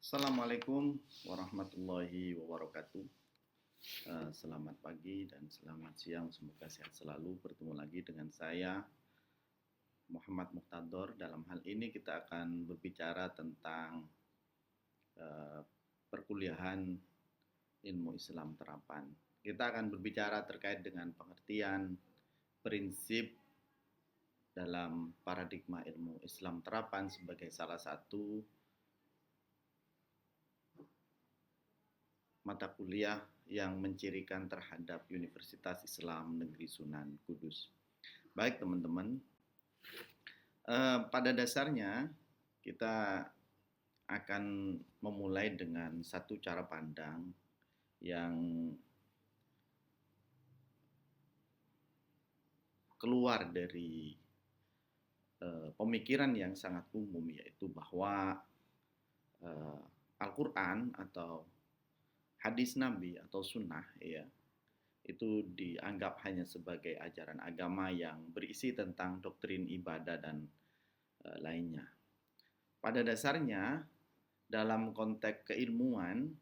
Assalamualaikum warahmatullahi wabarakatuh. Selamat pagi dan selamat siang. Semoga sehat selalu. Bertemu lagi dengan saya Muhammad Muhtador. Dalam hal ini kita akan berbicara tentang uh, perkuliahan ilmu Islam terapan. Kita akan berbicara terkait dengan pengertian prinsip dalam paradigma ilmu Islam terapan sebagai salah satu mata kuliah yang mencirikan terhadap Universitas Islam Negeri Sunan Kudus. Baik teman-teman, pada dasarnya kita akan memulai dengan satu cara pandang yang keluar dari pemikiran yang sangat umum, yaitu bahwa Al-Quran atau hadis Nabi atau sunnah ya itu dianggap hanya sebagai ajaran agama yang berisi tentang doktrin ibadah dan lainnya. Pada dasarnya dalam konteks keilmuan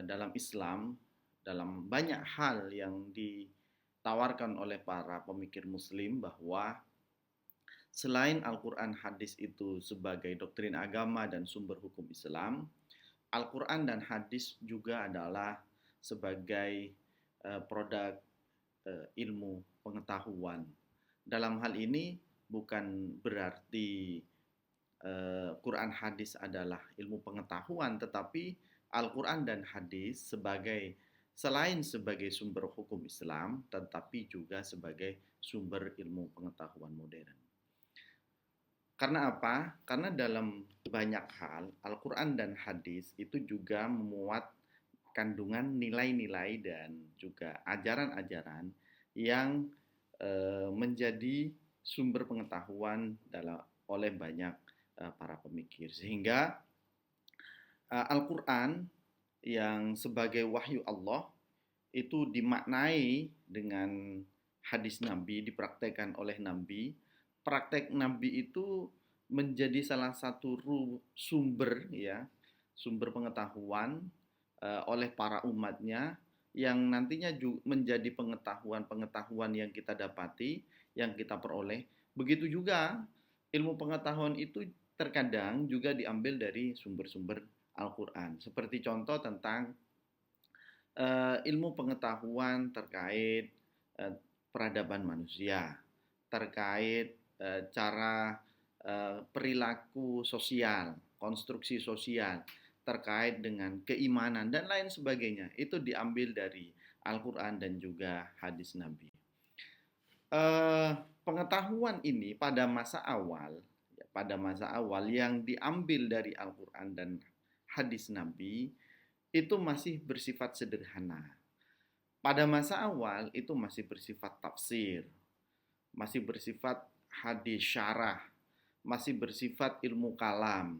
dalam Islam, dalam banyak hal yang ditawarkan oleh para pemikir muslim bahwa selain Al-Quran hadis itu sebagai doktrin agama dan sumber hukum Islam, Al-Quran dan hadis juga adalah sebagai produk ilmu pengetahuan. Dalam hal ini bukan berarti Quran hadis adalah ilmu pengetahuan, tetapi Al-Quran dan hadis selain sebagai sumber hukum Islam, tetapi juga sebagai sumber ilmu pengetahuan modern. Karena apa? Karena dalam banyak hal, Al-Quran dan hadis itu juga memuat kandungan nilai-nilai dan juga ajaran-ajaran yang menjadi sumber pengetahuan oleh banyak para pemikir. Sehingga Al-Quran yang sebagai wahyu Allah itu dimaknai dengan hadis Nabi, dipraktekkan oleh Nabi. Praktek Nabi itu menjadi salah satu sumber sumber pengetahuan oleh para umatnya yang nantinya menjadi pengetahuan yang kita dapati, yang kita peroleh. Begitu juga ilmu pengetahuan itu terkadang juga diambil dari sumber-sumber Al-Quran. Seperti contoh tentang ilmu pengetahuan terkait peradaban manusia, terkait cara perilaku sosial, konstruksi sosial, terkait dengan keimanan dan lain sebagainya. Itu diambil dari Al-Quran dan juga hadis Nabi. Pengetahuan ini pada masa awal yang diambil dari Al-Quran dan hadis Nabi itu masih bersifat sederhana. Pada masa awal itu masih bersifat tafsir, masih bersifat hadis syarah, masih bersifat ilmu kalam,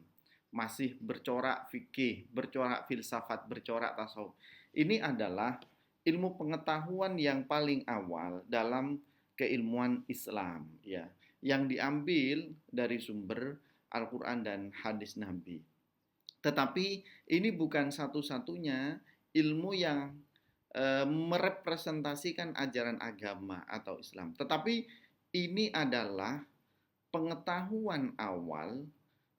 masih bercorak fikih, bercorak filsafat, bercorak tasawuf. Ini adalah ilmu pengetahuan yang paling awal dalam keilmuan Islam, ya, yang diambil dari sumber Al-Quran dan hadis Nabi. Tetapi ini bukan satu-satunya ilmu yang merepresentasikan ajaran agama atau Islam. Tetapi ini adalah pengetahuan awal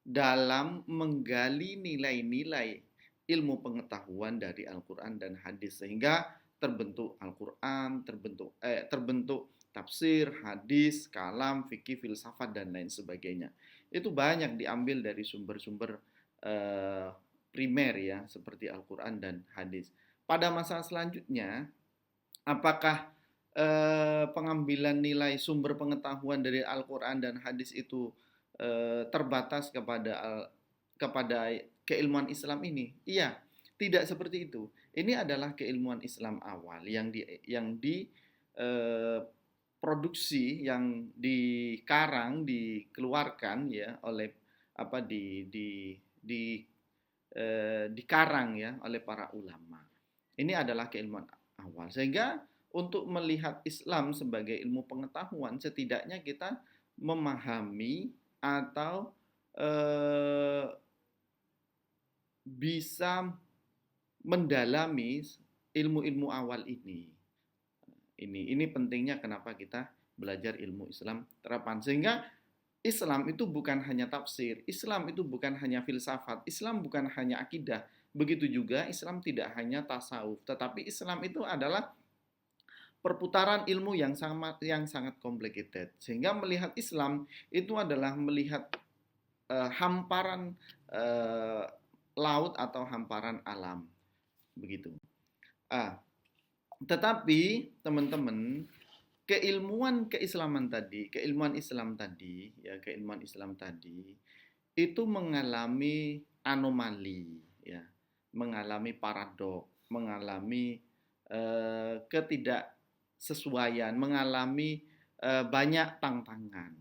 dalam menggali nilai-nilai ilmu pengetahuan dari Al-Quran dan hadis. Sehingga terbentuk Al-Quran, terbentuk tafsir, hadis, kalam, fikih, filsafat, dan lain sebagainya. Itu banyak diambil dari sumber-sumber primer ya, seperti Al-Quran dan hadis. Pada masa selanjutnya, apakah pengambilan nilai sumber pengetahuan dari Al-Quran dan hadis itu terbatas kepada keilmuan Islam ini? Iya, tidak seperti itu. Ini adalah keilmuan Islam awal yang produksi, yang dikarang, dikeluarkan ya oleh dikarang ya oleh para ulama. Ini adalah keilmuan awal. Sehingga untuk melihat Islam sebagai ilmu pengetahuan, setidaknya kita memahami atau bisa mendalami ilmu-ilmu awal ini. Ini pentingnya kenapa kita belajar ilmu Islam terapan. Sehingga Islam itu bukan hanya tafsir, Islam itu bukan hanya filsafat, Islam bukan hanya akidah. Begitu juga Islam tidak hanya tasawuf, tetapi Islam itu adalah perputaran ilmu yang sangat complicated. Sehingga melihat Islam itu adalah melihat hamparan laut atau hamparan alam, begitu. Tetapi teman-teman, keilmuan Islam tadi itu mengalami anomali, ya, mengalami paradok, mengalami ketidaksesuaian, mengalami banyak tantangan.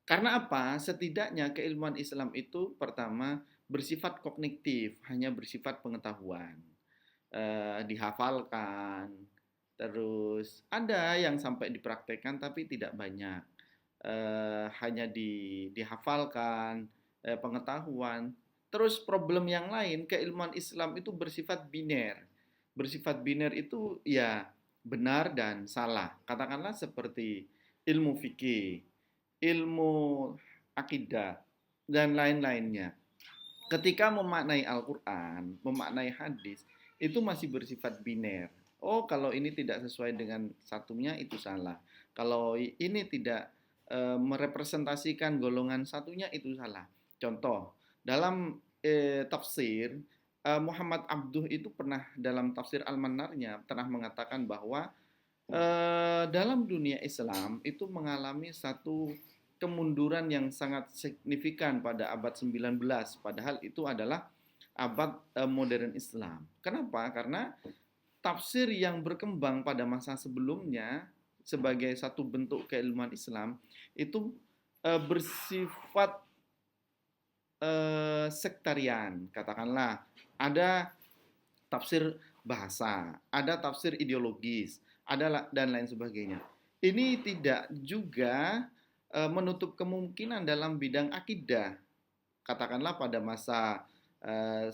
Karena apa? Setidaknya keilmuan Islam itu pertama bersifat kognitif, hanya bersifat pengetahuan, dihafalkan, terus ada yang sampai dipraktekkan tapi tidak banyak, hanya dihafalkan, pengetahuan. Terus problem yang lain, keilmuan Islam itu bersifat biner. Bersifat biner itu ya benar dan salah. Katakanlah seperti ilmu fikih, ilmu akidah, dan lain-lainnya. Ketika memaknai Al-Quran, memaknai hadis, itu masih bersifat biner. Oh, kalau ini tidak sesuai dengan satunya, itu salah. Kalau ini tidak merepresentasikan golongan satunya, itu salah. Contoh, dalam tafsir, Muhammad Abduh itu pernah dalam tafsir Al-Manarnya pernah mengatakan bahwa dalam dunia Islam itu mengalami satu kemunduran yang sangat signifikan pada abad 19, padahal itu adalah abad modern Islam. Kenapa? Karena tafsir yang berkembang pada masa sebelumnya sebagai satu bentuk keilmuan Islam itu bersifat sektarian. Katakanlah ada tafsir bahasa, ada tafsir ideologis, ada dan lain sebagainya. Ini tidak juga menutup kemungkinan dalam bidang akidah. Katakanlah pada masa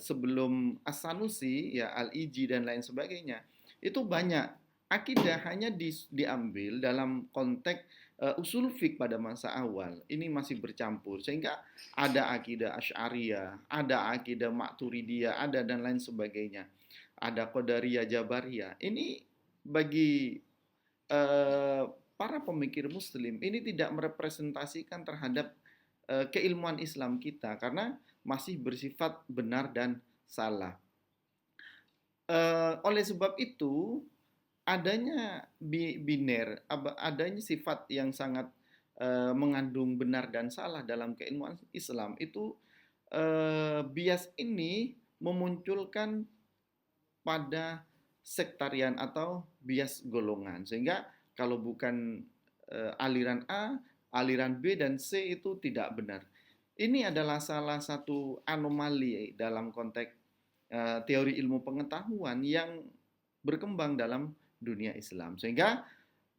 sebelum As-Sanusi, ya Al-Iji dan lain sebagainya, itu banyak akidah hanya diambil dalam konteks usul fik pada masa awal. Ini masih bercampur sehingga ada akidah Asy'ariyah, ada akidah Maturidiyah, ada dan lain sebagainya. Ada Qadariyah, Jabariyah. Ini bagi para pemikir Muslim ini tidak merepresentasikan terhadap keilmuan Islam kita karena masih bersifat benar dan salah. Oleh sebab itu, adanya biner, adanya sifat yang sangat mengandung benar dan salah dalam keilmuan Islam itu, bias ini memunculkan pada sektarian atau bias golongan, sehingga kalau bukan aliran A, aliran B dan C itu tidak benar. Ini adalah salah satu anomali dalam konteks teori ilmu pengetahuan yang berkembang dalam dunia Islam. Sehingga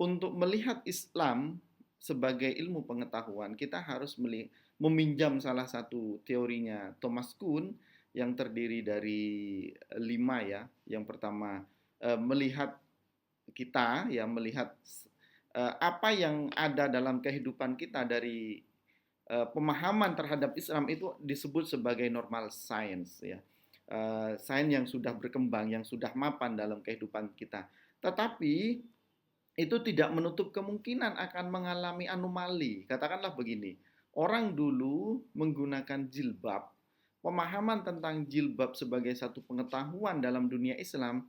untuk melihat Islam sebagai ilmu pengetahuan, kita harus meminjam salah satu teorinya Thomas Kuhn yang terdiri dari 5 ya. Yang pertama melihat kita ya, melihat apa yang ada dalam kehidupan kita dari pemahaman terhadap Islam itu disebut sebagai normal science ya. Sains yang sudah berkembang, yang sudah mapan dalam kehidupan kita. Tetapi itu tidak menutup kemungkinan akan mengalami anomali. Katakanlah begini, orang dulu menggunakan jilbab, pemahaman tentang jilbab sebagai satu pengetahuan dalam dunia Islam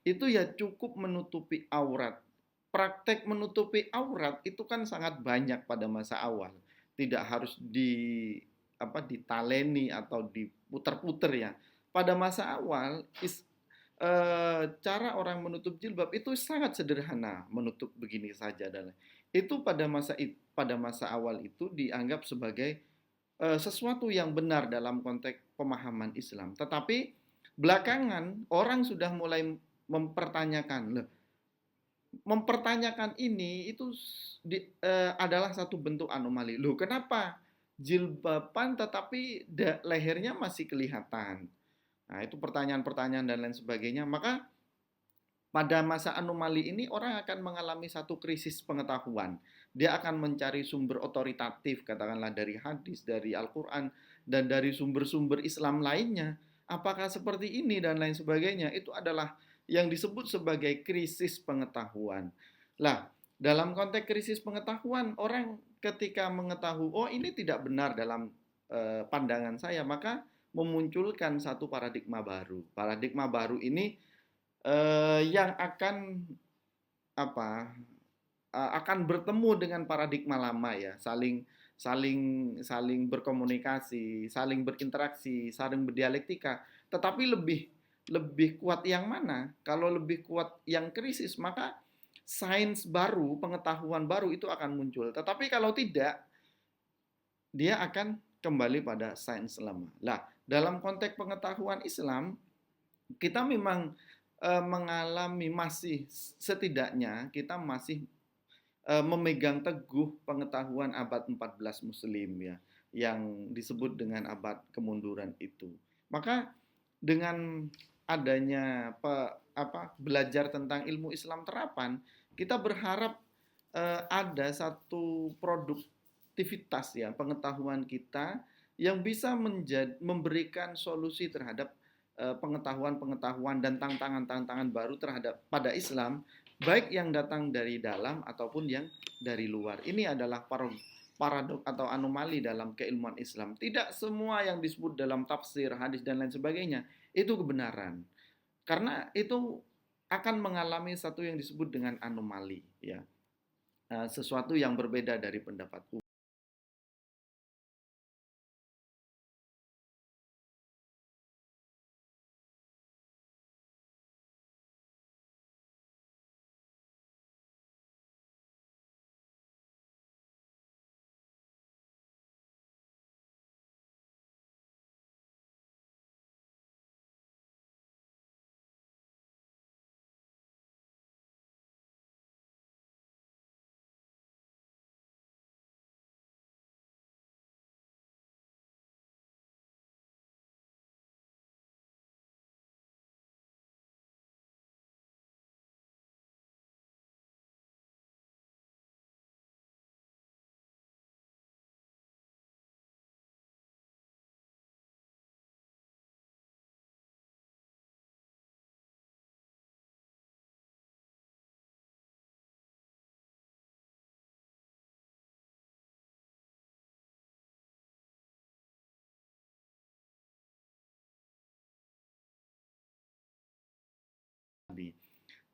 itu ya cukup menutupi aurat. Praktek menutupi aurat itu kan sangat banyak pada masa awal. Tidak harus ditaleni atau diputer-puter ya. Pada masa awal cara orang menutup jilbab itu sangat sederhana, menutup begini saja dan itu pada masa awal itu dianggap sebagai sesuatu yang benar dalam konteks pemahaman Islam. Tetapi belakangan orang sudah mulai mempertanyakan ini itu adalah satu bentuk anomali. Loh, kenapa jilbaban tetapi lehernya masih kelihatan? Nah, itu pertanyaan-pertanyaan dan lain sebagainya. Maka pada masa anomali ini orang akan mengalami satu krisis pengetahuan. Dia akan mencari sumber otoritatif, katakanlah dari hadis, dari Al-Quran, dan dari sumber-sumber Islam lainnya. Apakah seperti ini dan lain sebagainya? Itu adalah yang disebut sebagai krisis pengetahuan. Lah, dalam konteks krisis pengetahuan, orang ketika mengetahui, oh ini tidak benar dalam pandangan saya, maka memunculkan satu paradigma baru. Paradigma baru ini yang akan apa akan bertemu dengan paradigma lama ya, saling saling saling berkomunikasi, saling berinteraksi, saling berdialektika. Tetapi lebih lebih kuat yang mana? Kalau lebih kuat yang krisis, maka sains baru, pengetahuan baru itu akan muncul. Tetapi kalau tidak, dia akan kembali pada sains lama. Lah, dalam konteks pengetahuan Islam, kita memang mengalami masih setidaknya kita masih memegang teguh pengetahuan abad 14 Muslim ya, yang disebut dengan abad kemunduran itu. Maka dengan adanya belajar tentang ilmu Islam terapan, kita berharap ada satu produktivitas ya pengetahuan kita yang bisa memberikan solusi terhadap pengetahuan-pengetahuan dan tantangan-tantangan baru terhadap pada Islam, baik yang datang dari dalam ataupun yang dari luar. Ini adalah paradok atau anomali dalam keilmuan Islam. Tidak semua yang disebut dalam tafsir, hadis dan lain sebagainya itu kebenaran. Karena itu akan mengalami satu yang disebut dengan anomali ya. Sesuatu yang berbeda dari pendapat umum.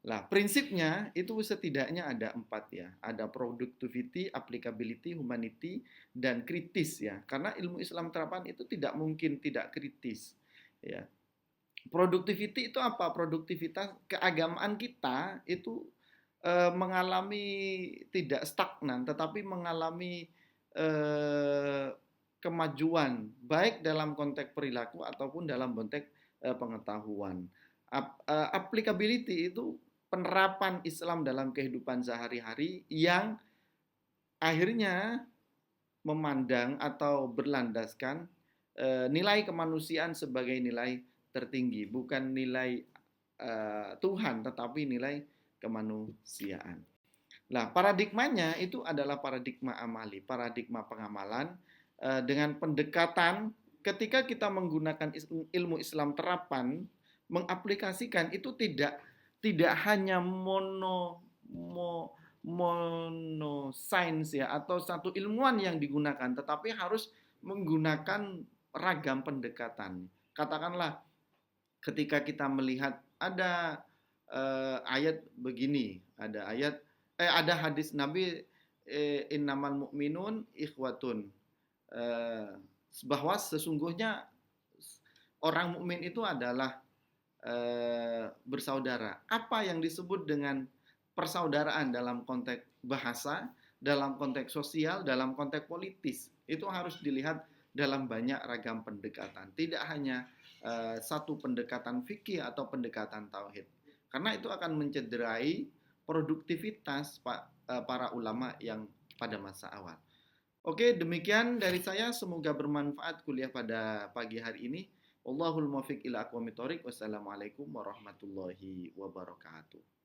Lah, prinsipnya itu setidaknya ada empat ya. Ada productivity, applicability, humanity, dan kritis ya. Karena ilmu Islam terapan itu tidak mungkin tidak kritis. Ya. Productivity itu apa? Produktivitas keagamaan kita itu mengalami tidak stagnan, tetapi mengalami kemajuan, baik dalam konteks perilaku ataupun dalam konteks pengetahuan. Applicability itu penerapan Islam dalam kehidupan sehari-hari yang akhirnya memandang atau berlandaskan nilai kemanusiaan sebagai nilai tertinggi, bukan nilai Tuhan, tetapi nilai kemanusiaan. Nah, paradigmanya itu adalah paradigma amali, paradigma pengamalan dengan pendekatan ketika kita menggunakan ilmu Islam terapan, mengaplikasikan itu tidak hanya mono sains ya atau satu ilmuwan yang digunakan, tetapi harus menggunakan ragam pendekatan. Katakanlah ketika kita melihat ada ayat begini, ada hadis Nabi innamal mu'minun ikhwatun, bahwa sesungguhnya orang mukmin itu adalah bersaudara. Apa yang disebut dengan persaudaraan dalam konteks bahasa, dalam konteks sosial, dalam konteks politis, itu harus dilihat dalam banyak ragam pendekatan. Tidak hanya satu pendekatan fikih atau pendekatan tauhid. Karena itu akan mencederai produktivitas para ulama yang pada masa awal. Oke, demikian dari saya. Semoga bermanfaat kuliah pada pagi hari ini. Wallahul muwaffiq ila aqwamit thoriq. Wassalamualaikum warahmatullahi wabarakatuh.